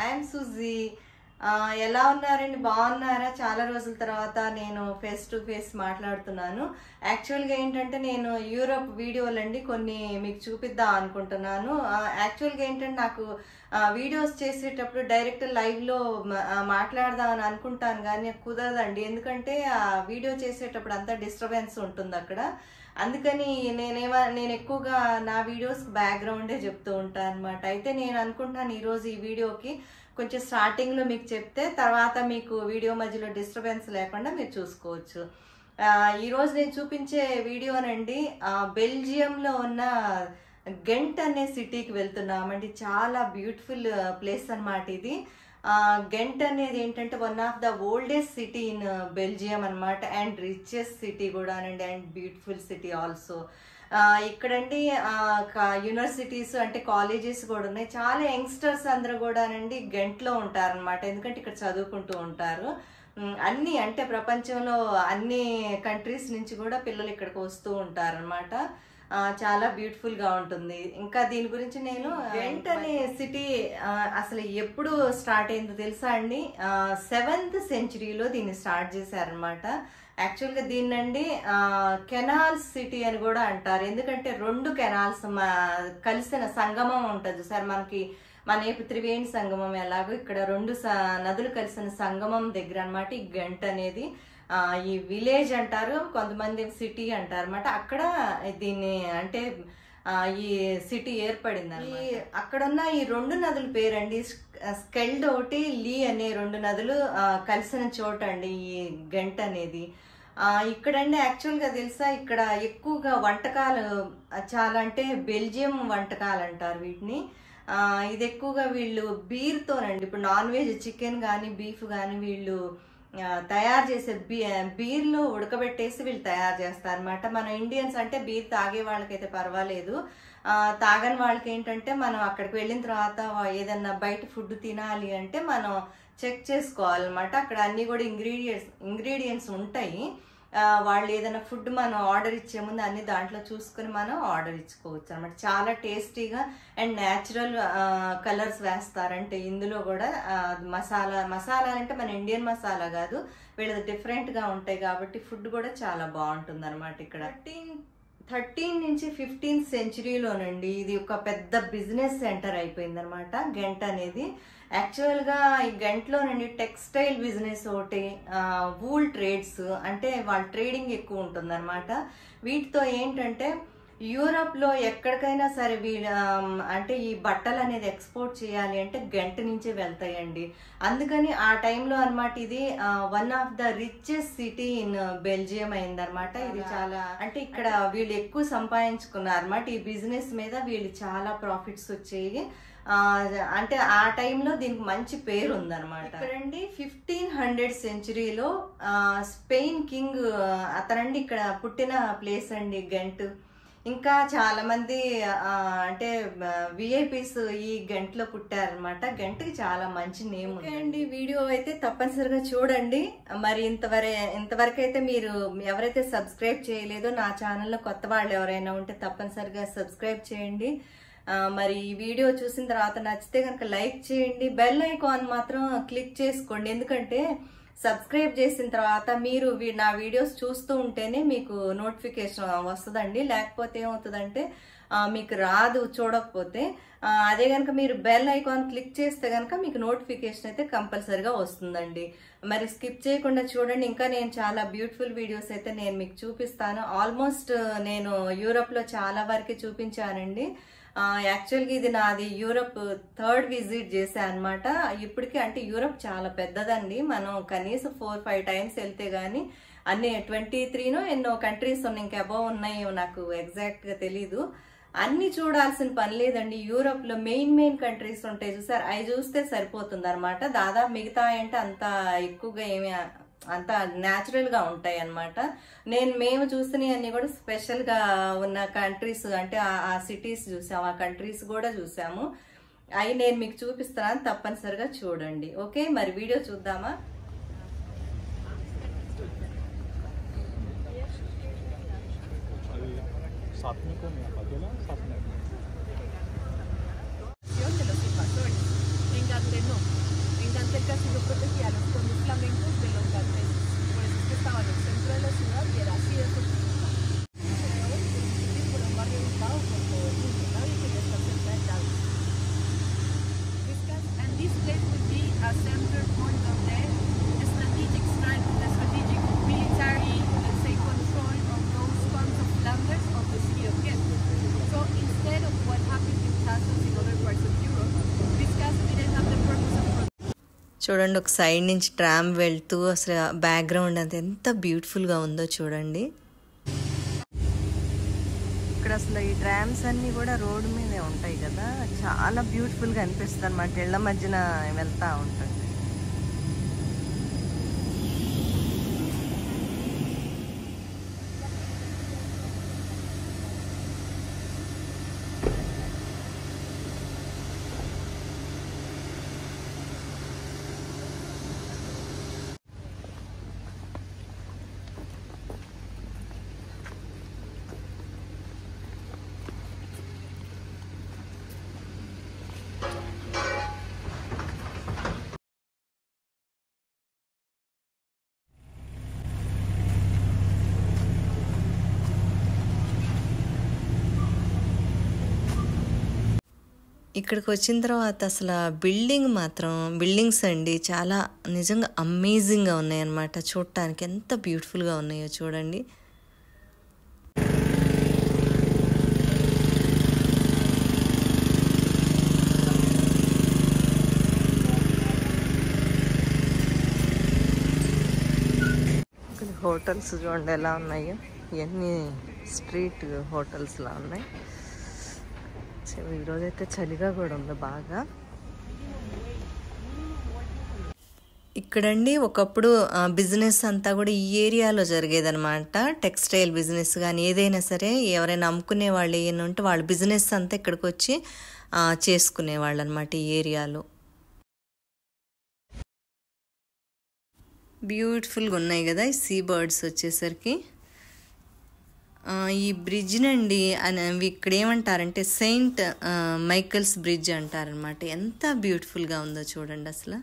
I'm Suji. ఎలా ఉన్నారండి? బాగున్నారా? చాలా రోజుల తర్వాత నేను ఫేస్ టు ఫేస్ మాట్లాడుతున్నాను. యాక్చువల్గా ఏంటంటే నేను యూరోప్ వీడియోలండి కొన్ని మీకు చూపిద్దాం అనుకుంటున్నాను. యాక్చువల్గా ఏంటంటే నాకు వీడియోస్ చేసేటప్పుడు డైరెక్ట్ లైవ్లో మాట్లాడదామని అనుకుంటాను, కానీ కుదరదండి. ఎందుకంటే వీడియో చేసేటప్పుడు అంతా డిస్టర్బెన్స్ ఉంటుంది అక్కడ. అందుకని నేను ఎక్కువగా నా వీడియోస్ బ్యాక్గ్రౌండే చెప్తూ ఉంటాను అనమాట. అయితే నేను అనుకుంటున్నాను ఈరోజు ఈ వీడియోకి కొంచెం స్టార్టింగ్లో మీకు చెప్తే తర్వాత మీకు వీడియో మధ్యలో డిస్టర్బెన్స్ లేకుండా మీరు చూసుకోవచ్చు. ఈరోజు నేను చూపించే వీడియోనండి బెల్జియంలో ఉన్న గెంట్ అనే సిటీకి వెళ్తున్నామండి. చాలా బ్యూటిఫుల్ ప్లేస్ అనమాట ఇది. గెంట్ అనేది ఏంటంటే one of the oldest city in Belgium అనమాట, అండ్ రిచెస్ట్ సిటీ కూడా అనండి, and beautiful city also. ఇక్కడండి universities అంటే కాలేజెస్ కూడా ఉన్నాయి. చాలా యంగ్స్టర్స్ అందరూ కూడానండి గెంట్లో ఉంటారనమాట, ఎందుకంటే ఇక్కడ చదువుకుంటూ ఉంటారు. అన్ని అంటే ప్రపంచంలో అన్ని కంట్రీస్ నుంచి కూడా పిల్లలు ఇక్కడికి వస్తూ ఉంటారనమాట. చాలా బ్యూటిఫుల్ గా ఉంటుంది. ఇంకా దీని గురించి నేను గెంట్ అనే సిటీ అసలు ఎప్పుడు స్టార్ట్ అయిందో తెలుసా అండి? 7th centuryలో దీన్ని స్టార్ట్ చేశారనమాట. యాక్చువల్గా దీన్నండి కెనాల్ సిటీ అని కూడా అంటారు, ఎందుకంటే 2 కెనాల్స్ కలిసిన సంగమం ఉంటుంది సార్. మన త్రివేణి సంగమం ఎలాగో ఇక్కడ 2 నదులు కలిసిన సంగమం దగ్గర అనమాట ఈ గెంట్ అనేది. ఈ విలేజ్ అంటారు, కొంతమంది సిటీ అంటారు అనమాట. అక్కడ దీన్ని అంటే ఈ సిటీ ఏర్పడింది. అక్కడున్న ఈ 2 నదుల పేరండి స్కెల్డ్ ఒకటి, లీ అనే 2 నదులు కలిసిన చోట అండి ఈ గెంట్ అనేది. ఇక్కడండి యాక్చువల్గా తెలుసా, ఇక్కడ ఎక్కువగా వంటకాలు చాలా అంటే బెల్జియం వంటకాలు అంటారు వీటిని. ఇది ఎక్కువగా వీళ్ళు బీర్తోనండి, ఇప్పుడు నాన్ వెజ్ చికెన్ కానీ బీఫ్ కానీ వీళ్ళు తయారు చేసే బీర్లో ఉడకబెట్టేసి వీళ్ళు తయారు చేస్తారు అనమాట. మన ఇండియన్స్ అంటే బీర్ తాగే వాళ్ళకైతే పర్వాలేదు, తాగని వాళ్ళకి ఏంటంటే మనం అక్కడికి వెళ్ళిన తర్వాత ఏదన్నా బయట ఫుడ్ తినాలి అంటే మనం చెక్ చేసుకోవాలన్నమాట. అక్కడ అన్ని కూడా ఇంగ్రీడియంట్స్ ఉంటాయి. వాళ్ళు ఏదైనా ఫుడ్ మనం ఆర్డర్ ఇచ్చే ముందు అన్ని దాంట్లో చూసుకుని మనం ఆర్డర్ ఇచ్చుకోవచ్చు అనమాట. చాలా టేస్టీగా అండ్ న్యాచురల్ కలర్స్ వేస్తారంటే ఇందులో కూడా మసాలా అంటే మన ఇండియన్ మసాలా కాదు, వీళ్ళది డిఫరెంట్గా ఉంటాయి కాబట్టి ఫుడ్ కూడా చాలా బాగుంటుంది అనమాట. ఇక్కడ 13 నుంచి 15th centuryలోనండి ఇది ఒక పెద్ద బిజినెస్ సెంటర్ అయిపోయింది అనమాట గెంట్ అనేది. యాక్చువల్గా ఈ గెంట్లోనండి టెక్స్టైల్ బిజినెస్ ఒకటి, వూల్ ట్రేడ్స్ అంటే వాళ్ళ ట్రేడింగ్ ఎక్కువ ఉంటుంది అనమాట. వీటితో ఏంటంటే యూరోప్లో ఎక్కడికైనా సరే వీళ్ళ అంటే ఈ బట్టలు అనేది ఎక్స్పోర్ట్ చేయాలి అంటే గెంట్ నుంచే వెళ్తాయండి. అందుకని ఆ టైంలో అనమాట ఇది one of the richest city in Belgium అయిందనమాట. ఇది చాలా అంటే ఇక్కడ వీళ్ళు ఎక్కువ సంపాదించుకున్నారు అనమాట. ఈ బిజినెస్ మీద వీళ్ళు చాలా ప్రాఫిట్స్ వచ్చేవి. అంటే ఆ టైంలో దీనికి మంచి పేరు ఉందన్నమాట. ఇక్కడండి 1500 centuryలో స్పెయిన్ కింగ్ అతనండి ఇక్కడ పుట్టిన ప్లేస్ అండి గెంట్. ఇంకా చాలా మంది అంటే విఐపీస్ ఈ గెంట్లో పుట్టారనమాట. గెంట్కి చాలా మంచి నేమ్ అండి. వీడియో అయితే తప్పనిసరిగా చూడండి. మరి ఇంతవరకు అయితే మీరు ఎవరైతే సబ్స్క్రైబ్ చేయలేదో నా ఛానల్లో కొత్త వాళ్ళు ఎవరైనా ఉంటే తప్పనిసరిగా సబ్స్క్రైబ్ చేయండి. మరి ఈ వీడియో చూసిన తర్వాత నచ్చితే కనుక లైక్ చేయండి, బెల్ ఐకాన్ మాత్రం క్లిక్ చేసుకోండి. ఎందుకంటే సబ్స్క్రైబ్ చేసిన తర్వాత మీరు నా వీడియోస్ చూస్తూ ఉంటేనే మీకు నోటిఫికేషన్ వస్తుందండి. లేకపోతే ఏమవుతుందంటే మీకు రాదు చూడకపోతే. అదే కనుక మీరు బెల్ ఐకాన్ క్లిక్ చేస్తే కనుక మీకు నోటిఫికేషన్ అయితే కంపల్సరిగా వస్తుందండి. మరి స్కిప్ చేయకుండా చూడండి. ఇంకా నేను చాలా బ్యూటిఫుల్ వీడియోస్ అయితే నేను మీకు చూపిస్తాను. ఆల్మోస్ట్ నేను యూరోప్లో చాలా వరకు చూపించానండి. యాక్చువల్గా ఇది నాది యూరోప్ 3rd విజిట్ చేశాను అనమాట. ఇప్పటికీ అంటే యూరోప్ చాలా పెద్దదండి, మనం కనీసం 4-5 times వెళ్తే గానీ అన్ని 23నో ఎన్నో కంట్రీస్ ఉన్నాయి, ఇంకా అబౌవ్ ఉన్నాయి, నాకు ఎగ్జాక్ట్గా తెలీదు. అన్ని చూడాల్సిన పని లేదండి. యూరోప్లో మెయిన్ కంట్రీస్ ఉంటాయి చూసారు, అవి చూస్తే సరిపోతుంది అనమాట. దాదాపు మిగతా అంటే అంత ఎక్కువగా ఏమి అంత న్యాచురల్ గా ఉంటాయి అన్నమాట. మేము చూసినవి అన్ని కూడా స్పెషల్ గా ఉన్న కంట్రీస్ అంటే ఆ సిటీస్ చూసాము, ఆ కంట్రీస్ కూడా చూసాము. అవి నేను మీకు చూపిస్తాను, తప్పనిసరిగా చూడండి. ఓకే, మరి వీడియో చూద్దామా? de los invasores. Enganteno. చూడండి ఒక సైడ్ నుంచి ట్రామ్ వెళ్తూ అసలు బ్యాక్గ్రౌండ్ అంతా ఎంత బ్యూటిఫుల్గా ఉందో చూడండి. ఇక్కడ అసలు ఈ ట్రామ్స్ అన్నీ కూడా రోడ్డు మీదే ఉంటాయి కదా, చాలా బ్యూటిఫుల్గా అనిపిస్తుంది అన్నమాట. ఇళ్ళ మధ్యన వెళ్తూ ఉంటుంది. ఇక్కడికి వచ్చిన తర్వాత అసలు బిల్డింగ్స్ అండి చాలా నిజంగా అమేజింగ్గా ఉన్నాయి అన్నమాట. చూడటానికి ఎంత బ్యూటిఫుల్గా ఉన్నాయో చూడండి. హోటల్స్ చూడండి ఎలా ఉన్నాయో, ఇవన్నీ స్ట్రీట్ హోటల్స్లా ఉన్నాయి. ఈరోజైతే చలిగా కూడా ఉంది బాగా. ఇక్కడండి ఒకప్పుడు బిజినెస్ అంతా కూడా ఈ ఏరియాలో జరిగేదనమాట. టెక్స్టైల్ బిజినెస్ కానీ ఏదైనా సరే ఎవరైనా అమ్ముకునే వాళ్ళు ఏమైనా ఉంటే వాళ్ళ బిజినెస్ అంతా ఇక్కడికి వచ్చి చేసుకునేవాళ్ళు అనమాట ఈ ఏరియాలో. బ్యూటిఫుల్గా ఉన్నాయి కదా ఈ సీ బర్డ్స్ వచ్చేసరికి. ఈ బ్రిడ్జ్ నండి ఇక్కడ ఏమంటారంటే సెయింట్ మైకల్స్ బ్రిడ్జ్ అంటారనమాట. ఎంత బ్యూటిఫుల్గా ఉందో చూడండి అసలు.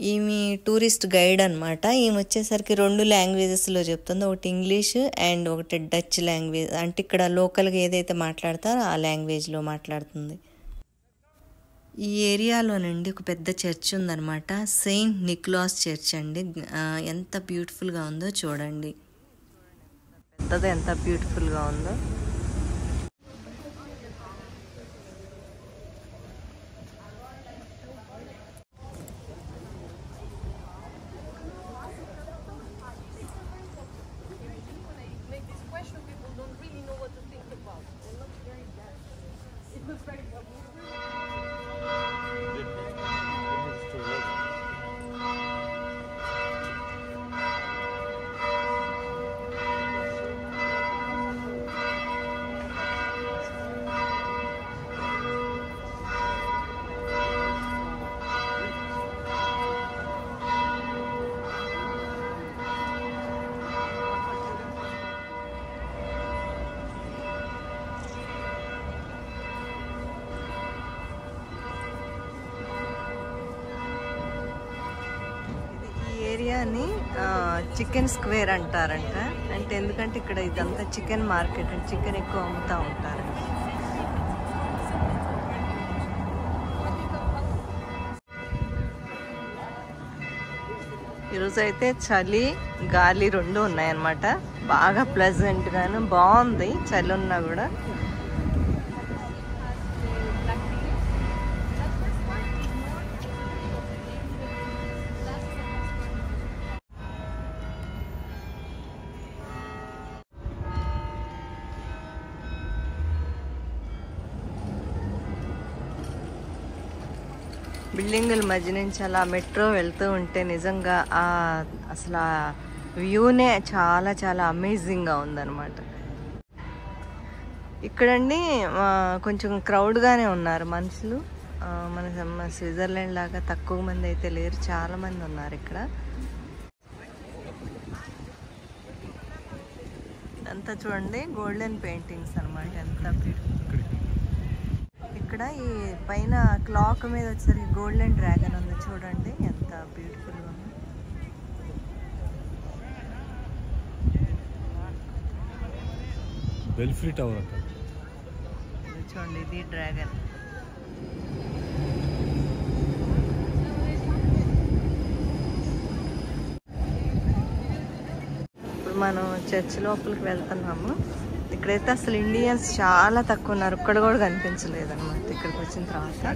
ఈమె టూరిస్ట్ గైడ్ అనమాట. ఈమె వచ్చేసరికి 2 లాంగ్వేజెస్లో చెప్తుంది. ఒకటి ఇంగ్లీష్ అండ్ ఒకటి డచ్ లాంగ్వేజ్. అంటే ఇక్కడ లోకల్గా ఏదైతే మాట్లాడతారో ఆ లాంగ్వేజ్లో మాట్లాడుతుంది. ఈ ఏరియాలోనండి ఒక పెద్ద చర్చ్ ఉందన్నమాట. సెయింట్ నికోలాస్ చర్చ్ అండి. ఎంత బ్యూటిఫుల్గా ఉందో చూడండి. పెద్దది ఎంత బ్యూటిఫుల్గా ఉందో. ఏరియాని చికెన్ స్క్వేర్ అంటారంట. అంటే ఎందుకంటే ఇక్కడ ఇదంతా చికెన్ మార్కెట్ అండ్ చికెన్ ఎక్కువ అమ్ముతూ ఉంటారు. ఈరోజు అయితే చలి గాలి 2 ఉన్నాయన్నమాట. బాగా ప్లెజెంట్గాను బాగుంది చలి ఉన్నా కూడా. బిల్డింగుల మధ్య నుంచి అలా మెట్రో వెళ్తూ ఉంటే నిజంగా అసలు వ్యూనే చాలా చాలా అమేజింగ్గా ఉందన్నమాట. ఇక్కడండి కొంచెం క్రౌడ్గానే ఉన్నారు మనుషులు. మన స్విట్జర్లాండ్ లాగా తక్కువ మంది అయితే లేరు, చాలా మంది ఉన్నారు ఇక్కడ. అంతా చూడండి గోల్డెన్ పెయింటింగ్స్ అనమాట. ఎంత బ్యూటిఫుల్. ఇక్కడ ఈ పైన క్లాక్ మీద వచ్చేసరికి గోల్డెన్ డ్రాగన్ ఉంది చూడండి, ఎంత బ్యూటిఫుల్గా ఉంది. బెల్ఫ్రీ టవర్ అంట. చూడండి, ఇది డ్రాగన్. ఇప్పుడు మనం చర్చ్ లోపలికి వెళ్తున్నాము. ఇక్కడైతే అసలు ఇండియన్స్ చాలా తక్కువ ఉన్నారు, ఇక్కడ కూడా కనిపించలేదు అనమాట ఇక్కడికి వచ్చిన తర్వాత.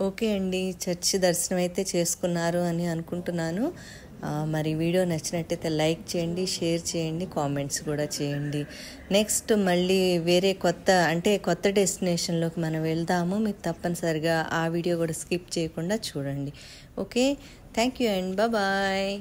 ఓకే అండి, చర్చి దర్శనం అయితే చేసుకున్నారు అని అనుకుంటున్నాను. మరి వీడియో నచ్చినట్టయితే లైక్ చేయండి, షేర్ చేయండి, కామెంట్స్ కూడా చేయండి. నెక్స్ట్ మళ్ళీ వేరే కొత్త డెస్టినేషన్లోకి మనం వెళ్దాము. మీరు తప్పనిసరిగా ఆ వీడియో కూడా స్కిప్ చేయకుండా చూడండి. Okay, thank you and bye.